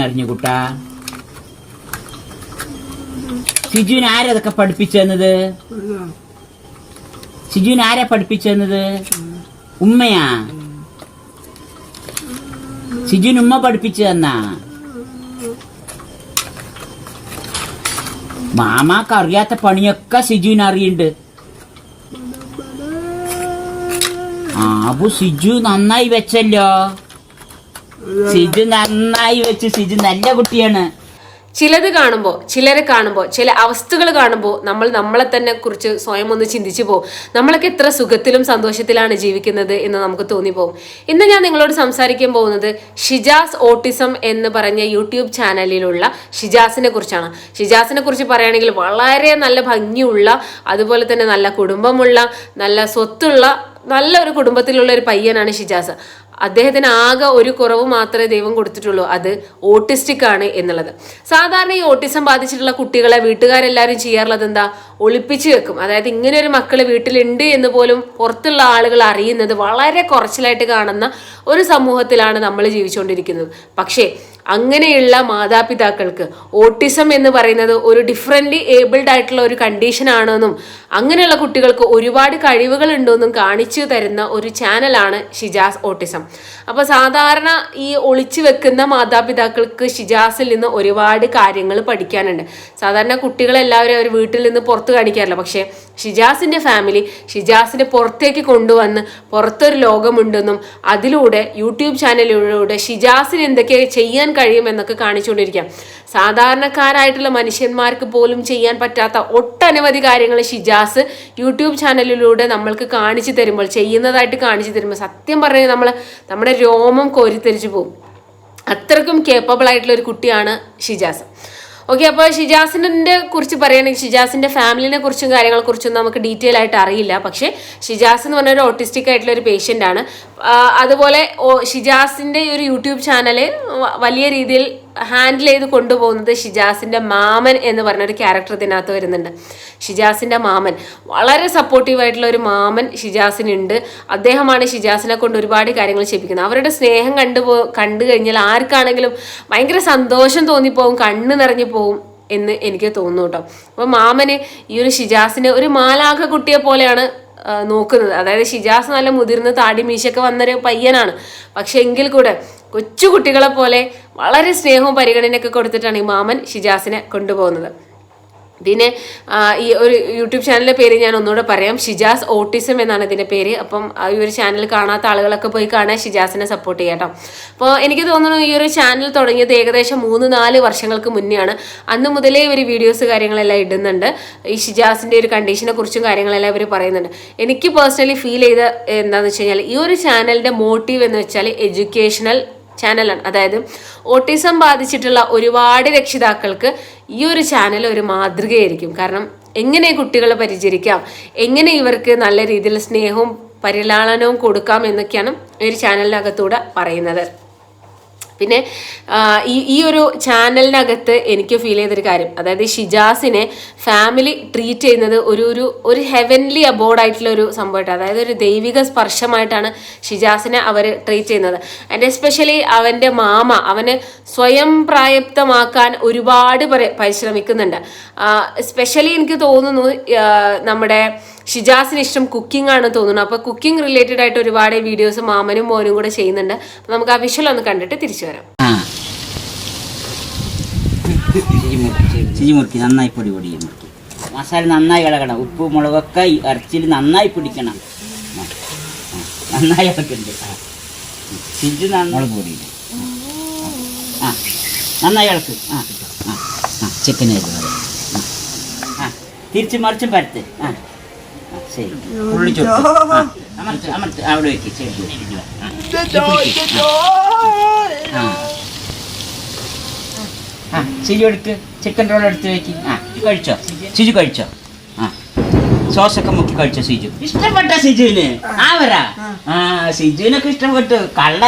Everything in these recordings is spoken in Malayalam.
അറിഞ്ഞു കുട്ടാ സിജുവിന് ആരതൊക്കെ പഠിപ്പിച്ചെന്നത്? സിജുവിന് ആരാ പഠിപ്പിച്ചെന്നത്? ഉമ്മയാ? സിജുവിന് ഉമ്മ പഠിപ്പിച്ചു തന്നാ? മാമാക്ക് അറിയാത്ത പണിയൊക്കെ സിജുവിന് അറിയുന്നുണ്ട്. അപ്പൊ സിജു നന്നായി വെച്ചല്ലോ. സിജു നന്നായി വെച്ച്. സിജു നല്ല കുട്ടിയാണ്. ചിലത് കാണുമ്പോൾ, ചിലരെ കാണുമ്പോൾ, ചില അവസ്ഥകൾ കാണുമ്പോൾ നമ്മൾ നമ്മളെ തന്നെ കുറിച്ച് സ്വയം ഒന്ന് ചിന്തിച്ചു പോകും. നമ്മളൊക്കെ എത്ര സുഖത്തിലും സന്തോഷത്തിലാണ് ജീവിക്കുന്നത് എന്ന് നമുക്ക് തോന്നിപ്പോകും. ഇന്ന് ഞാൻ നിങ്ങളോട് സംസാരിക്കാൻ പോകുന്നത് ഷിജാസ് ഓട്ടിസം എന്ന് പറഞ്ഞ യൂട്യൂബ് ചാനലിലുള്ള ഷിജാസിനെ കുറിച്ചാണ്. ഷിജാസിനെ കുറിച്ച് പറയുകയാണെങ്കിൽ വളരെ നല്ല ഭംഗിയുള്ള, അതുപോലെ തന്നെ നല്ല കുടുംബമുള്ള, നല്ല സ്വത്തുള്ള, നല്ലൊരു കുടുംബത്തിലുള്ള ഒരു പയ്യനാണ് ഷിജാസ്. അദ്ദേഹത്തിന് ആകെ ഒരു കുറവ് മാത്രമേ ദൈവം കൊടുത്തിട്ടുള്ളൂ, അത് ഓട്ടിസ്റ്റിക് ആണ് എന്നുള്ളത്. സാധാരണ ഈ ഓട്ടിസം ബാധിച്ചിട്ടുള്ള കുട്ടികളെ വീട്ടുകാരെല്ലാവരും ചെയ്യാറുള്ളത് എന്താ? ഒളിപ്പിച്ച് വെക്കും. അതായത് ഇങ്ങനെ ഒരു മക്കള് വീട്ടിലുണ്ട് എന്ന് പോലും പുറത്തുള്ള ആളുകൾ അറിയുന്നത് വളരെ കുറച്ചിലായിട്ട് കാണുന്ന ഒരു സമൂഹത്തിലാണ് നമ്മൾ ജീവിച്ചുകൊണ്ടിരിക്കുന്നത്. പക്ഷേ അങ്ങനെയുള്ള മാതാപിതാക്കൾക്ക് ഓട്ടിസം എന്ന് പറയുന്നത് ഒരു ഡിഫറെൻ്റ്ലി ഏബിൾഡ് ആയിട്ടുള്ള ഒരു കണ്ടീഷൻ ആണെന്നും അങ്ങനെയുള്ള കുട്ടികൾക്ക് ഒരുപാട് കഴിവുകൾ ഉണ്ടെന്നും കാണിച്ചു തരുന്ന ഒരു ചാനലാണ് ഷിജാസ് ഓട്ടിസം. അപ്പോൾ സാധാരണ ഈ ഒളിച്ചു വെക്കുന്ന മാതാപിതാക്കൾക്ക് ഷിജാസിൽ നിന്ന് ഒരുപാട് കാര്യങ്ങൾ പഠിക്കാനുണ്ട്. സാധാരണ കുട്ടികളെല്ലാവരും അവർ വീട്ടിൽ നിന്ന് പുറത്ത് കാണിക്കാറില്ല. പക്ഷേ ഷിജാസിൻ്റെ ഫാമിലി ഷിജാസിനെ പുറത്തേക്ക് കൊണ്ടുവന്ന് പുറത്തൊരു ലോകമുണ്ടെന്നും അതിലൂടെ യൂട്യൂബ് ചാനലിലൂടെ ഷിജാസിന് എന്തൊക്കെ ചെയ്യാൻ കഴിയുമെന്നൊക്കെ കാണിച്ചുകൊണ്ടിരിക്കാം. സാധാരണക്കാരായിട്ടുള്ള മനുഷ്യന്മാർക്ക് പോലും ചെയ്യാൻ പറ്റാത്ത ഒട്ടനവധി കാര്യങ്ങൾ ഷിജാസ് യൂട്യൂബ് ചാനലിലൂടെ നമ്മൾക്ക് കാണിച്ചു തരുമ്പോൾ, ചെയ്യുന്നതായിട്ട് കാണിച്ചു തരുമ്പോൾ സത്യം പറഞ്ഞാൽ നമ്മുടെ രോമം കോരിത്തെരിച്ചു പോകും. അത്രക്കും കേപ്പബിൾ ആയിട്ടുള്ള ഒരു കുട്ടിയാണ് ഷിജാസ്. ഓക്കെ, അപ്പോൾ ഷിജാസിനെ കുറിച്ച് പറയുകയാണെങ്കിൽ ഷിജാസിൻ്റെ ഫാമിലിനെ കുറിച്ചും കാര്യങ്ങളെ കുറിച്ചും നമുക്ക് ഡീറ്റെയിൽ ആയിട്ട് അറിയില്ല. പക്ഷേ ഷിജാസ് എന്ന് പറഞ്ഞ ഒരു ഓട്ടിസ്റ്റിക് ആയിട്ടുള്ള ഒരു പേഷ്യൻ്റ് ആണ്. അതുപോലെ ഷിജാസിൻ്റെ ഒരു യൂട്യൂബ് ചാനൽ വലിയ രീതിയിൽ ഹാൻഡിൽ ചെയ്ത് കൊണ്ടുപോകുന്നത് ഷിജാസിൻ്റെ മാമൻ എന്ന് പറഞ്ഞൊരു ക്യാരക്ടർ ഇതിനകത്ത് വരുന്നുണ്ട്. ഷിജാസിൻ്റെ മാമൻ വളരെ സപ്പോർട്ടീവായിട്ടുള്ള ഒരു മാമൻ ഷിജാസിനുണ്ട്. അദ്ദേഹമാണ് ഷിജാസിനെ കൊണ്ട് ഒരുപാട് കാര്യങ്ങൾ ചെയ്യിപ്പിക്കുന്നത്. അവരുടെ സ്നേഹം കണ്ടു കഴിഞ്ഞാൽ ആർക്കാണെങ്കിലും ഭയങ്കര സന്തോഷം തോന്നിപ്പോവും, കണ്ണ് നിറഞ്ഞു പോവും എന്ന് എനിക്ക് തോന്നുന്നു കേട്ടോ. അപ്പോൾ മാമന് ഈ ഒരു ഷിജാസിനെ ഒരു മാലാഖ കുട്ടിയെ പോലെയാണ് നോക്കുന്നത്. അതായത് ഷിജാസ് നല്ല മുതിർന്ന് താടി മീശയൊക്കെ വന്നൊരു പയ്യനാണ്. പക്ഷെ എങ്കിൽ കൂടെ കൊച്ചു കുട്ടികളെ പോലെ വളരെ സ്നേഹവും പരിഗണനയൊക്കെ കൊടുത്തിട്ടാണ് ഈ മാമൻ ഷിജാസിനെ കൊണ്ടുപോകുന്നത്. ഇതിന് ഈ ഒരു യൂട്യൂബ് ചാനലിൻ്റെ പേര് ഞാൻ ഒന്നുകൂടെ പറയാം, ഷിജാസ് ഓട്ടിസം എന്നാണ് ഇതിൻ്റെ പേര്. അപ്പം ഈ ഒരു ചാനൽ കാണാത്ത ആളുകളൊക്കെ പോയി കാണാൻ ഷിജാസിനെ സപ്പോർട്ട് ചെയ്യാം കേട്ടോ. അപ്പോൾ എനിക്ക് തോന്നുന്നു ഈ ഒരു ചാനൽ തുടങ്ങിയത് ഏകദേശം 3-4 വർഷങ്ങൾക്ക് മുന്നെയാണ്. അന്ന് മുതലേ ഇവർ വീഡിയോസ് കാര്യങ്ങളെല്ലാം ഇടുന്നുണ്ട്. ഈ ഷിജാസിൻ്റെ ഒരു കണ്ടീഷനെ കുറിച്ചും കാര്യങ്ങളെല്ലാം ഇവർ പറയുന്നുണ്ട്. എനിക്ക് പേഴ്സണലി ഫീൽ ചെയ്ത എന്താണെന്ന് വെച്ച് കഴിഞ്ഞാൽ ഈ ഒരു ചാനലിൻ്റെ മോട്ടീവ് എന്ന് വെച്ചാൽ എഡ്യൂക്കേഷണൽ ചാനലാണ്. അതായത് ഓട്ടിസം ബാധിച്ചിട്ടുള്ള ഒരുപാട് രക്ഷിതാക്കൾക്ക് ഈ ഒരു ചാനൽ ഒരു മാതൃകയായിരിക്കും. കാരണം എങ്ങനെ കുട്ടികളെ പരിചരിക്കാം, എങ്ങനെ ഇവർക്ക് നല്ല രീതിയിൽ സ്നേഹവും പരിലാളനവും കൊടുക്കാം എന്നൊക്കെയാണ് ഈ ഒരു ചാനലിനകത്തൂടെ പറയുന്നത്. പിന്നെ ഈ ഒരു ചാനലിനകത്ത് എനിക്ക് ഫീൽ ചെയ്തൊരു കാര്യം, അതായത് ഷിജാസിനെ ഫാമിലി ട്രീറ്റ് ചെയ്യുന്നത് ഒരു ഹെവൻലി അബോർഡായിട്ടുള്ള ഒരു സംഭവമായിട്ട്, അതായത് ഒരു ദൈവിക സ്പർശമായിട്ടാണ് ഷിജാസിനെ അവർ ട്രീറ്റ് ചെയ്യുന്നത്. ആൻഡ് എസ്പെഷ്യലി അവൻ്റെ മാമ അവനെ സ്വയം പ്രായപ്തമാക്കാൻ ഒരുപാട് പരിശ്രമിക്കുന്നുണ്ട്. എസ്പെഷ്യലി എനിക്ക് തോന്നുന്നു നമ്മുടെ ഷിജാസിന് ഇഷ്ടം കുക്കിംഗ് ആണ് തോന്നുന്നു. അപ്പോൾ കുക്കിംഗ് റിലേറ്റഡ് ആയിട്ട് ഒരുപാട് വീഡിയോസ് മാമനും മോനും കൂടെ ചെയ്യുന്നുണ്ട്. അപ്പോൾ നമുക്ക് ആ വിഷ്വൽ ഒന്ന് കണ്ടിട്ട് തിരിച്ചു വരാം. നന്നായി പൊടി മസാല നന്നായി ഇളകണം. ഉപ്പ് മുളകൊക്കെ ഇറച്ചിയിൽ നന്നായി പിടിക്കണം. നന്നായി ഇളക്കുന്നുണ്ട്. ചിരി മുളക് പൊടി നന്നായി ഇളക്ക്. ചിക്കൻ തിരിച്ച് മറിച്ചും പരത്ത്. ശരി, ഉള്ളി അമർത്ത് അവിടെ വെക്ക്. ചിരി എടുക്ക്. ചിക്കൻ റോൾ എടുത്ത് വെക്ക്. കഴിച്ചോ സിജു? കഴിച്ചോ? സോസൊക്കെ മുക്കി കഴിച്ചോ സിജു? ഇഷ്ടപ്പെട്ട സിജുവിന്? സിജുവിനൊക്കെ ഇഷ്ടപ്പെട്ടു. കള്ള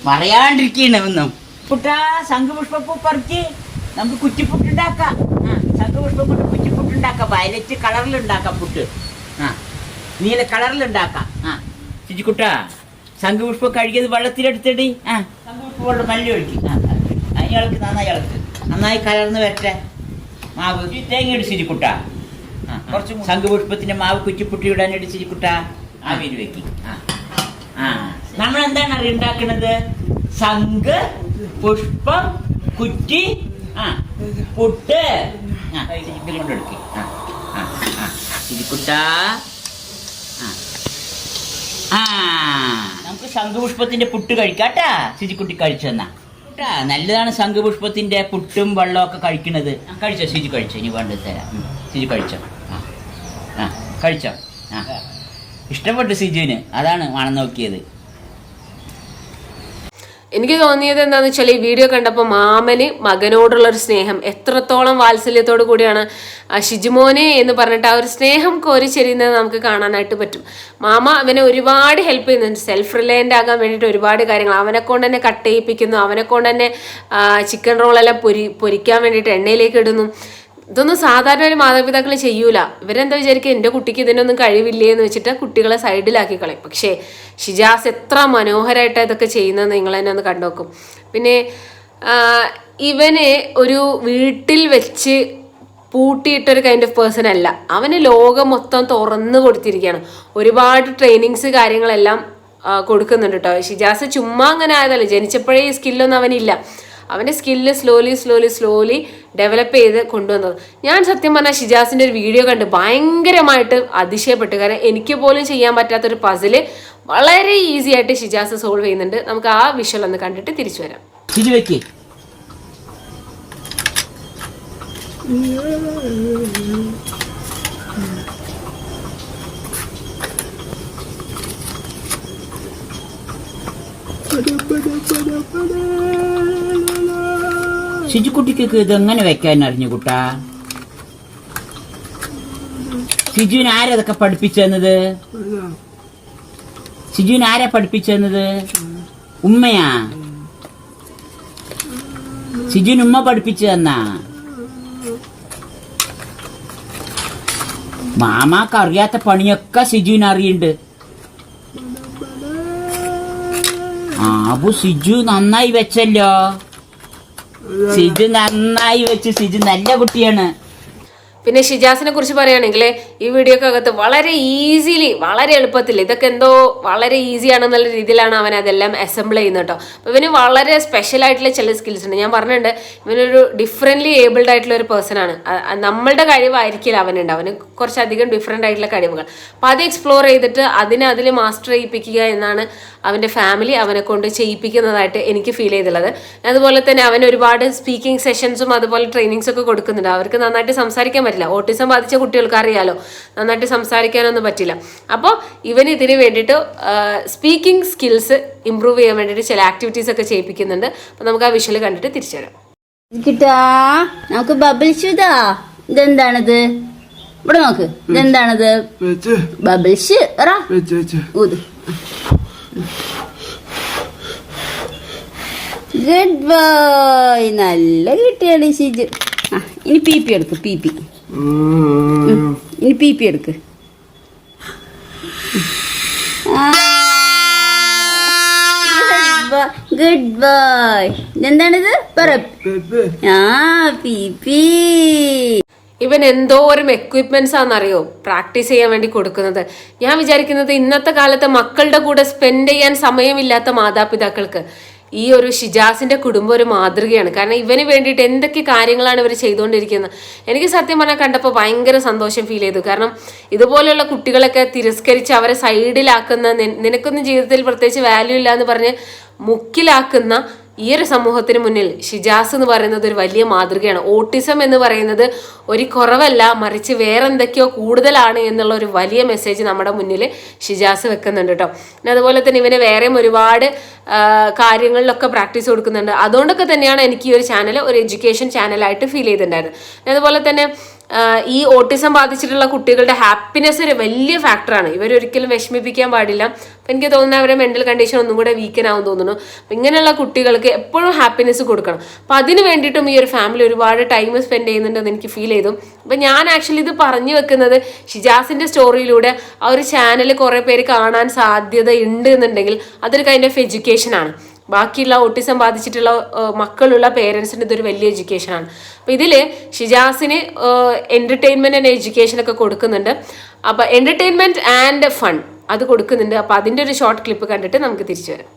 പറയാണ്ടിരിക്കണ ഒന്നും. പുട്ടാ ശംഖുപുഷ്പപ്പൂ പറിച്ച് നമുക്ക് കുറ്റിപ്പുട്ടുണ്ടാക്കാം. ശംഖുപുഷ്പം കൊണ്ട് കുറ്റിപ്പുട്ടുണ്ടാക്കാം. വയലറ്റ് കളറിലുണ്ടാക്കാം പുട്ട്. നീല കളറിലുണ്ടാക്കാം. ശുചിക്കുട്ട ശംഖുപുഷ്പം കഴുകിയത് വെള്ളത്തിലെടുത്തിടി. ശംഖുപുഷ്പം വെള്ളം നല്ല ഒഴിക്കും. ഇളക്ക് നന്നായി ഇളക്ക്, നന്നായി കലർന്ന് വരട്ടെ മാവ്. തേങ്ങ ഇട് സിരിക്കുട്ട, കുറച്ച് ശംഖുപുഷ്പത്തിന്റെ മാവ് കുറ്റിപ്പുട്ടി ഇടാനിട്ട് സിരിക്കുട്ട ആവിയിൽ വെക്കി. നമ്മൾ എന്താണ് അറിയ ഉണ്ടാക്കുന്നത്? ശംഖ്, പുഷ്പം, കുറ്റി, പുട്ട്. ഇത് കൊണ്ടെടുക്കി. സിരിക്കുട്ട, നമുക്ക് ശംഖുപുഷ്പത്തിന്റെ പുട്ട് കഴിക്കാട്ടാ. സിജിക്കുട്ടി കഴിച്ചു തന്നാ നല്ലതാണ് ശംഖുപുഷ്പത്തിന്റെ പുട്ടും വെള്ളവും ഒക്കെ കഴിക്കുന്നത്. കഴിച്ചോ സിജി, കഴിച്ചോ? ഇനി വേണ്ടത് തരാം. സിജി കഴിച്ചോ? കഴിച്ചോ? ഇഷ്ടപ്പെട്ടു സിജുവിന്, അതാണ് മണം നോക്കിയത്. എനിക്ക് തോന്നിയത് എന്താണെന്ന് വെച്ചാൽ ഈ വീഡിയോ കണ്ടപ്പോൾ മാമന് മകനോടുള്ളൊരു സ്നേഹം എത്രത്തോളം വാത്സല്യത്തോടു കൂടിയാണ് ഷിജുമോനെ എന്ന് പറഞ്ഞിട്ട് ആ ഒരു സ്നേഹം കോരിച്ചെരിയുന്നത് നമുക്ക് കാണാനായിട്ട് പറ്റും. മാമ അവനെ ഒരുപാട് ഹെൽപ്പ് ചെയ്യുന്നുണ്ട്. സെൽഫ് റിലയൻ്റ് ആകാൻ വേണ്ടിയിട്ട് ഒരുപാട് കാര്യങ്ങൾ അവനെ കൊണ്ട് തന്നെ കട്ട് ചെയ്യിപ്പിക്കുന്നു, അവനെ കൊണ്ട് തന്നെ ചിക്കൻ റോളെല്ലാം പൊരിക്കാൻ വേണ്ടിയിട്ട് എണ്ണയിലേക്ക് ഇടുന്നു. ഇതൊന്നും സാധാരണ ഒരു മാതാപിതാക്കൾ ചെയ്യൂല. ഇവരെന്താ വിചാരിക്കുക, എൻ്റെ കുട്ടിക്ക് ഇതിനൊന്നും കഴിവില്ലേ എന്ന് വെച്ചിട്ട് കുട്ടികളെ സൈഡിലാക്കി കളയും. പക്ഷേ ഷിജാസ് എത്ര മനോഹരമായിട്ടാണ് ഇതൊക്കെ ചെയ്യുന്നതെന്ന് നിങ്ങൾ തന്നെ ഒന്ന് കണ്ടുനോക്കും. പിന്നെ ഇവന് ഒരു വീട്ടിൽ വെച്ച് പൂട്ടിയിട്ടൊരു കൈൻഡ് ഓഫ് പേഴ്സൺ അല്ല. അവന് ലോകം മൊത്തം തുറന്നു കൊടുത്തിരിക്കുകയാണ്. ഒരുപാട് ട്രെയിനിങ്സ് കാര്യങ്ങളെല്ലാം കൊടുക്കുന്നുണ്ട് കേട്ടോ. ഷിജാസ് ചുമ്മാ അങ്ങനെ ആയതല്ല, ജനിച്ചപ്പോഴേ ഈ സ്കില്ലൊന്നും അവനില്ല. അവൻ്റെ സ്കില്ല് സ്ലോലി ഡെവലപ്പ് ചെയ്ത് കൊണ്ടുവന്നത്. ഞാൻ സത്യം പറഞ്ഞാൽ ഷിജാസിൻ്റെ ഒരു വീഡിയോ കണ്ട് ഭയങ്കരമായിട്ട് അതിശയപ്പെട്ടു. കാരണം എനിക്ക് പോലും ചെയ്യാൻ പറ്റാത്തൊരു പസില് വളരെ ഈസി ആയിട്ട് ഷിജാസ് സോൾവ് ചെയ്യുന്നുണ്ട്. നമുക്ക് ആ വിഷ്വൽ ഒന്ന് കണ്ടിട്ട് തിരിച്ചു വരാം. ഷിജുക്കുട്ടിക്ക് ഇതെങ്ങനെ വെക്കാൻ അറിഞ്ഞു കുട്ടാ? ഷിജുവിന് ആരതൊക്കെ പഠിപ്പിച്ചെന്നത്? ഷിജുവിന് ആരാ പഠിപ്പിച്ചെന്നത്? ഉമ്മയാ? ഷിജുവിന് ഉമ്മ പഠിപ്പിച്ചു തന്നാ? മാമാക്ക് അറിയാത്ത പണിയൊക്കെ ഷിജുവിന് അറിയുന്നുണ്ട്. അപ്പൊ സിജു നന്നായി വെച്ചല്ലോ. സിജു നന്നായി വെച്ച്. സിജു നല്ല കുട്ടിയാണ്. പിന്നെ ഷിജാസിനെ കുറിച്ച് പറയുകയാണെങ്കിൽ ഈ വീഡിയോക്കകത്ത് വളരെ ഈസിലി, വളരെ എളുപ്പത്തിൽ, ഇതൊക്കെ എന്തോ വളരെ ഈസി ആണെന്നുള്ള രീതിയിലാണ് അവൻ അതെല്ലാം അസംബിൾ ചെയ്യുന്നത് കേട്ടോ. അപ്പോൾ ഇവന് വളരെ സ്പെഷ്യൽ ആയിട്ടുള്ള ചില സ്കിൽസ് ഉണ്ട്. ഞാൻ പറഞ്ഞിട്ടുണ്ട്, ഇവനൊരു ഡിഫറെൻ്റ്ലി ഏബിൾഡ് ആയിട്ടുള്ള ഒരു പേഴ്സൺ ആണ്. നമ്മളുടെ കഴിവായിരിക്കില്ല അവനുണ്ട്. അവന് കുറച്ചധികം ഡിഫറെൻ്റ് ആയിട്ടുള്ള കഴിവുകൾ. അപ്പോൾ അത് എക്സ്പ്ലോർ ചെയ്തിട്ട് അതിൽ മാസ്റ്റർ ചെയ്യിപ്പിക്കുക എന്നാണ് അവൻ്റെ ഫാമിലി അവനെ കൊണ്ട് ചെയ്യിപ്പിക്കുന്നതായിട്ട് എനിക്ക് ഫീൽ ചെയ്തുള്ളത്. അതുപോലെ തന്നെ അവൻ ഒരുപാട് സ്പീക്കിംഗ് സെഷൻസും അതുപോലെ ട്രെയിനിങ്സ് ഒക്കെ കൊടുക്കുന്നുണ്ട്. അവർക്ക് നന്നായിട്ട് സംസാരിക്കാൻ പറ്റില്ല. ഓട്ടിസം ബാധിച്ച കുട്ടികൾക്ക് അറിയാലോ, നന്നായിട്ട് സംസാരിക്കാനൊന്നും പറ്റില്ല. അപ്പോൾ ഇവന് ഇതിന് വേണ്ടിയിട്ട് സ്പീക്കിംഗ് സ്കിൽസ് ഇമ്പ്രൂവ് ചെയ്യാൻ വേണ്ടിയിട്ട് ചില ആക്ടിവിറ്റീസ് ഒക്കെ ചെയ്യിപ്പിക്കുന്നുണ്ട്. അപ്പോൾ നമുക്ക് ആ വിഷ്വൽ കണ്ടിട്ട് തിരിച്ചു വരാം. കിട്ടാ നമുക്ക് ബബിൾസ് ഇതാ. ഇതെന്താണിത്? ഇവിടെ നോക്ക്, ഇതെന്താണിത്? ബബിൾസ്. ഗുഡ് ബോയ്, നല്ല കുട്ടിയാണ് ഷിജു. ഇനി പീപ്പി എടുക്ക്, പീപ്പി. ഇനി പീപ്പി എടുക്ക്. Good boy. ഇതെന്താണിത്? പീപ്പി. ഇവൻ എന്തോരം എക്വിപ്മെന്റ്സ് ആണെന്നറിയോ പ്രാക്ടീസ് ചെയ്യാൻ വേണ്ടി കൊടുക്കുന്നത്. ഞാൻ വിചാരിക്കുന്നത് ഇന്നത്തെ കാലത്ത് മക്കളുടെ കൂടെ സ്പെൻഡ് ചെയ്യാൻ സമയമില്ലാത്ത മാതാപിതാക്കൾക്ക് ഈ ഒരു ഷിജാസിന്റെ കുടുംബം ഒരു മാതൃകയാണ്. കാരണം ഇവന് വേണ്ടിയിട്ട് എന്തൊക്കെ കാര്യങ്ങളാണ് ഇവർ ചെയ്തുകൊണ്ടിരിക്കുന്നത്. എനിക്ക് സത്യം പറഞ്ഞാൽ കണ്ടപ്പോൾ ഭയങ്കര സന്തോഷം ഫീൽ ചെയ്തു. കാരണം ഇതുപോലെയുള്ള കുട്ടികളൊക്കെ തിരസ്കരിച്ച് അവരെ സൈഡിലാക്കുന്ന, നിനക്കൊന്നും ജീവിതത്തിൽ പ്രത്യേകിച്ച് വാല്യൂ ഇല്ല എന്ന് പറഞ്ഞ് മുക്കിലാക്കുന്ന ഈ ഒരു സമൂഹത്തിന് മുന്നിൽ ഷിജാസ് എന്ന് പറയുന്നത് ഒരു വലിയ മാതൃകയാണ്. ഓട്ടിസം എന്ന് പറയുന്നത് ഒരു കുറവല്ല, മറിച്ച് വേറെ എന്തൊക്കെയോ കൂടുതലാണ് എന്നുള്ള ഒരു വലിയ മെസ്സേജ് നമ്മുടെ മുന്നിൽ ഷിജാസ് വെക്കുന്നുണ്ട് കേട്ടോ. പിന്നെ അതുപോലെ തന്നെ ഇവന് വേറെയും ഒരുപാട് കാര്യങ്ങളിലൊക്കെ പ്രാക്ടീസ് കൊടുക്കുന്നുണ്ട്. അതുകൊണ്ടൊക്കെ തന്നെയാണ് എനിക്ക് ഈ ഒരു ചാനൽ ഒരു എഡ്യൂക്കേഷൻ ചാനലായിട്ട് ഫീൽ ചെയ്തിട്ടുണ്ടായിരുന്നത്. അതുപോലെ തന്നെ ഈ ഓട്ടിസം ബാധിച്ചിട്ടുള്ള കുട്ടികളുടെ ഹാപ്പിനെസ് ഒരു വലിയ ഫാക്ടറാണ്. ഇവരൊരിക്കലും വിഷമിപ്പിക്കാൻ പാടില്ല. അപ്പം എനിക്ക് തോന്നുന്നത് അവരുടെ മെൻ്റൽ കണ്ടീഷൻ ഒന്നും കൂടെ വീക്കനാവും തോന്നുന്നു. അപ്പം ഇങ്ങനെയുള്ള കുട്ടികൾക്ക് എപ്പോഴും ഹാപ്പിനെസ് കൊടുക്കണം. അപ്പം അതിന് വേണ്ടിയിട്ടും ഈ ഒരു ഫാമിലി ഒരുപാട് ടൈം സ്പെൻഡ് ചെയ്യുന്നുണ്ടെന്ന് എനിക്ക് ഫീൽ ചെയ്തു. അപ്പം ഞാൻ ആക്ച്വലി ഇത് പറഞ്ഞു വെക്കുന്നത് ഷിജാസിൻ്റെ സ്റ്റോറിയിലൂടെ ആ ഒരു ചാനൽ കുറേ പേര് കാണാൻ സാധ്യത ഉണ്ട് എന്നുണ്ടെങ്കിൽ അതൊരു കൈൻഡ് ഓഫ് എഡ്യൂക്കേഷനാണ്. ബാക്കിയുള്ള ഓട്ടിസം ബാധിച്ചിട്ടുള്ള മക്കളുള്ള പേരൻസിന് ഇതൊരു വലിയ എഡ്യൂക്കേഷനാണ്. അപ്പോൾ ഇതിൽ ഷിജാസിന് എൻ്റർടൈൻമെൻറ്റ് ആൻഡ് എഡ്യൂക്കേഷനൊക്കെ കൊടുക്കുന്നുണ്ട്. അപ്പോൾ എൻ്റർടൈൻമെൻറ്റ് ആൻഡ് ഫൺ അത് കൊടുക്കുന്നുണ്ട്. അപ്പോൾ അതിൻ്റെ ഒരു ഷോർട്ട് ക്ലിപ്പ് കണ്ടിട്ട് നമുക്ക് തിരിച്ചു വരാം.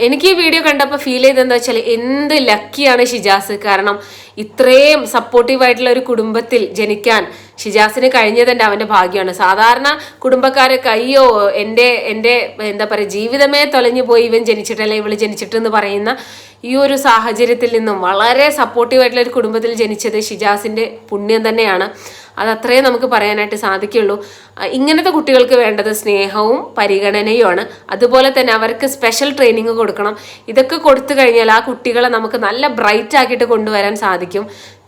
എനിക്ക് ഈ വീഡിയോ കണ്ടപ്പോൾ ഫീൽ ചെയ്തതെന്താ വെച്ചാൽ എന്ത് ലക്കിയാണ് ഷിജാസ്. കാരണം ഇത്രയും സപ്പോർട്ടീവായിട്ടുള്ള ഒരു കുടുംബത്തിൽ ജനിക്കാൻ ഷിജാസിന് കഴിഞ്ഞതെൻ്റെ അവൻ്റെ ഭാഗ്യമാണ്. സാധാരണ കുടുംബക്കാരൊക്കെ അയ്യോ എൻ്റെ എന്താ പറയുക ജീവിതമേ തൊലഞ്ഞു പോയി ഇവൻ ജനിച്ചിട്ടല്ലേ ഇവള് ജനിച്ചിട്ടെന്ന് പറയുന്ന ഈ ഒരു സാഹചര്യത്തിൽ നിന്നും വളരെ സപ്പോർട്ടീവായിട്ടുള്ള ഒരു കുടുംബത്തിൽ ജനിച്ചത് ഷിജാസിൻ്റെ പുണ്യം തന്നെയാണ്. അതത്രയും നമുക്ക് പറയാനായിട്ട് സാധിക്കുള്ളൂ. ഇങ്ങനത്തെ കുട്ടികൾക്ക് വേണ്ടത് സ്നേഹവും പരിഗണനയുമാണ്. അതുപോലെ തന്നെ അവർക്ക് സ്പെഷ്യൽ ട്രെയിനിങ് കൊടുക്കണം. ഇതൊക്കെ കൊടുത്തു കഴിഞ്ഞാൽ ആ കുട്ടികളെ നമുക്ക് നല്ല ബ്രൈറ്റ് ആക്കിയിട്ട് കൊണ്ടുവരാൻ സാധിക്കും.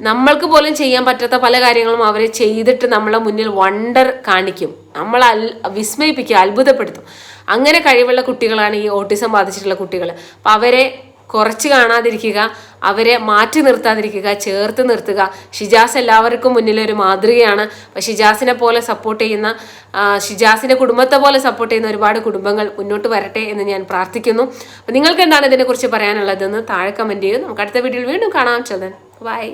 നമ്മൾക്ക് പോലും ചെയ്യാൻ പറ്റാത്ത പല കാര്യങ്ങളും അവർ ചെയ്തിട്ട് നമ്മളെ മുന്നിൽ വണ്ടർ കാണിക്കും, നമ്മളെ വിസ്മയിപ്പിക്കും, അത്ഭുതപ്പെടുത്തും. അങ്ങനെ കഴിവുള്ള കുട്ടികളാണ് ഈ ഓട്ടിസം ബാധിച്ചിട്ടുള്ള കുട്ടികൾ. അപ്പം അവരെ കുറച്ച് കാണാതിരിക്കുക, അവരെ മാറ്റി നിർത്താതിരിക്കുക, ചേർത്ത് നിർത്തുക. ഷിജാസ് എല്ലാവർക്കും മുന്നിലൊരു മാതൃകയാണ്. അപ്പം ഷിജാസിനെ പോലെ സപ്പോർട്ട് ചെയ്യുന്ന, ഷിജാസിൻ്റെ കുടുംബത്തെ പോലെ സപ്പോർട്ട് ചെയ്യുന്ന ഒരുപാട് കുടുംബങ്ങൾ മുന്നോട്ട് വരട്ടെ എന്ന് ഞാൻ പ്രാർത്ഥിക്കുന്നു. അപ്പം നിങ്ങൾക്ക് എന്താണ് ഇതിനെക്കുറിച്ച് പറയാനുള്ളതെന്ന് താഴെ കമൻറ്റ് ചെയ്യും. നമുക്ക് അടുത്ത വീഡിയോയിൽ വീണ്ടും കാണാം. ബൈ.